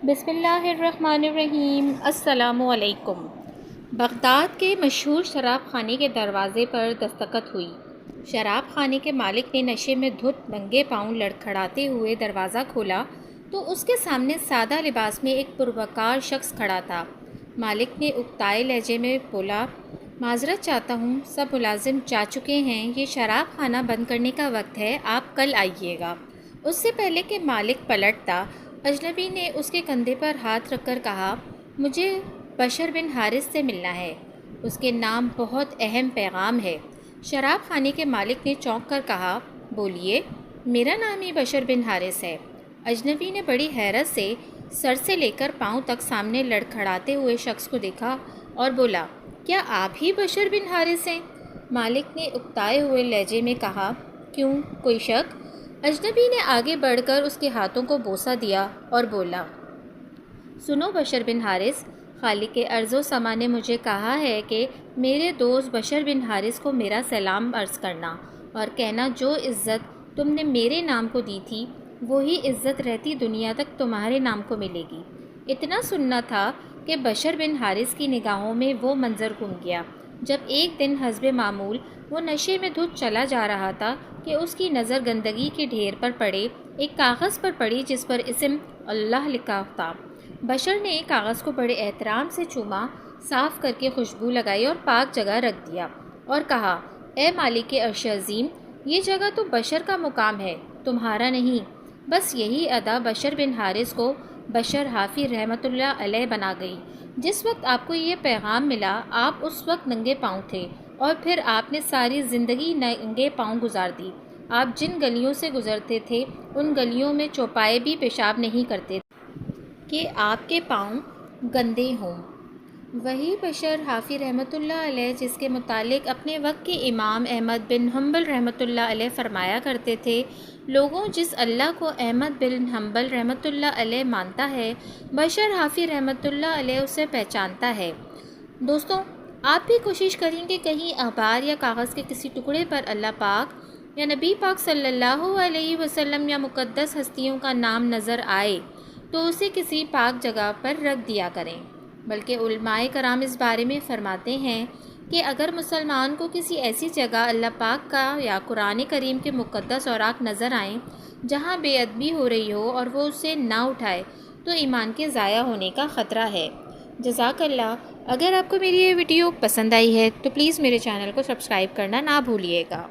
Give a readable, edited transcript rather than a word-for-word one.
بسم اللہ الرحمن الرحیم۔ السلام علیکم۔ بغداد کے مشہور شراب خانے کے دروازے پر دستخط ہوئی۔ شراب خانے کے مالک نے نشے میں دھت ننگے پاؤں لڑکھڑاتے ہوئے دروازہ کھولا تو اس کے سامنے سادہ لباس میں ایک پروقار شخص کھڑا تھا۔ مالک نے اکتائے لہجے میں بولا، معذرت چاہتا ہوں، سب ملازم جا چکے ہیں، یہ شراب خانہ بند کرنے کا وقت ہے، آپ کل آئیے گا۔ اس سے پہلے کہ مالک پلٹتا، اجنبی نے اس کے کندھے پر ہاتھ رکھ کر کہا، مجھے بشر بن حارث سے ملنا ہے، اس کے نام بہت اہم پیغام ہے۔ شراب خانے کے مالک نے چونک کر کہا، بولیے، میرا نام ہی بشر بن حارث ہے۔ اجنبی نے بڑی حیرت سے سر سے لے کر پاؤں تک سامنے لڑکھڑاتے ہوئے شخص کو دیکھا اور بولا، کیا آپ ہی بشر بن حارث ہیں؟ مالک نے اکتائے ہوئے لہجے میں کہا، کیوں، کوئی شک؟ اجنبی نے آگے بڑھ کر اس کے ہاتھوں کو بوسہ دیا اور بولا، سنو بشر بن حارث، خالق ارض و سما نے مجھے کہا ہے کہ میرے دوست بشر بن حارث کو میرا سلام عرض کرنا اور کہنا، جو عزت تم نے میرے نام کو دی تھی وہی عزت رہتی دنیا تک تمہارے نام کو ملے گی۔ اتنا سننا تھا کہ بشر بن حارث کی نگاہوں میں وہ منظر گھوم گیا جب ایک دن حسب معمول وہ نشے میں دھت چلا جا رہا تھا کہ اس کی نظر گندگی کے ڈھیر پر پڑے ایک کاغذ پر پڑی جس پر اسم اللہ لکھا تھا۔ بشر نے کاغذ کو بڑے احترام سے چوما، صاف کر کے خوشبو لگائی اور پاک جگہ رکھ دیا اور کہا، اے مالک عرش عظیم، یہ جگہ تو بشر کا مقام ہے، تمہارا نہیں۔ بس یہی ادا بشر بن حارث کو بشر حافی رحمۃ اللہ علیہ بنا گئی۔ جس وقت آپ کو یہ پیغام ملا، آپ اس وقت ننگے پاؤں تھے اور پھر آپ نے ساری زندگی ننگے پاؤں گزار دی۔ آپ جن گلیوں سے گزرتے تھے ان گلیوں میں چوپائے بھی پیشاب نہیں کرتے کہ آپ کے پاؤں گندے ہوں۔ وہی بشر حافی رحمۃ اللہ علیہ جس کے متعلق اپنے وقت کے امام احمد بن حنبل رحمۃ اللہ علیہ فرمایا کرتے تھے، لوگوں، جس اللہ کو احمد بن حنبل رحمۃ اللہ علیہ مانتا ہے، بشر حافی رحمۃ اللہ علیہ اسے پہچانتا ہے۔ دوستوں، آپ بھی کوشش کریں کہ کہیں اخبار یا کاغذ کے کسی ٹکڑے پر اللہ پاک یا نبی پاک صلی اللہ علیہ وسلم یا مقدس ہستیوں کا نام نظر آئے تو اسے کسی پاک جگہ پر رکھ دیا کریں۔ بلکہ علماء کرام اس بارے میں فرماتے ہیں کہ اگر مسلمان کو کسی ایسی جگہ اللہ پاک کا یا قرآن کریم کے مقدس اوراق نظر آئیں جہاں بے ادبی ہو رہی ہو اور وہ اسے نہ اٹھائے تو ایمان کے ضائع ہونے کا خطرہ ہے۔ جزاک اللہ۔ اگر آپ کو میری یہ ویڈیو پسند آئی ہے تو پلیز میرے چینل کو سبسکرائب کرنا نہ بھولیے گا۔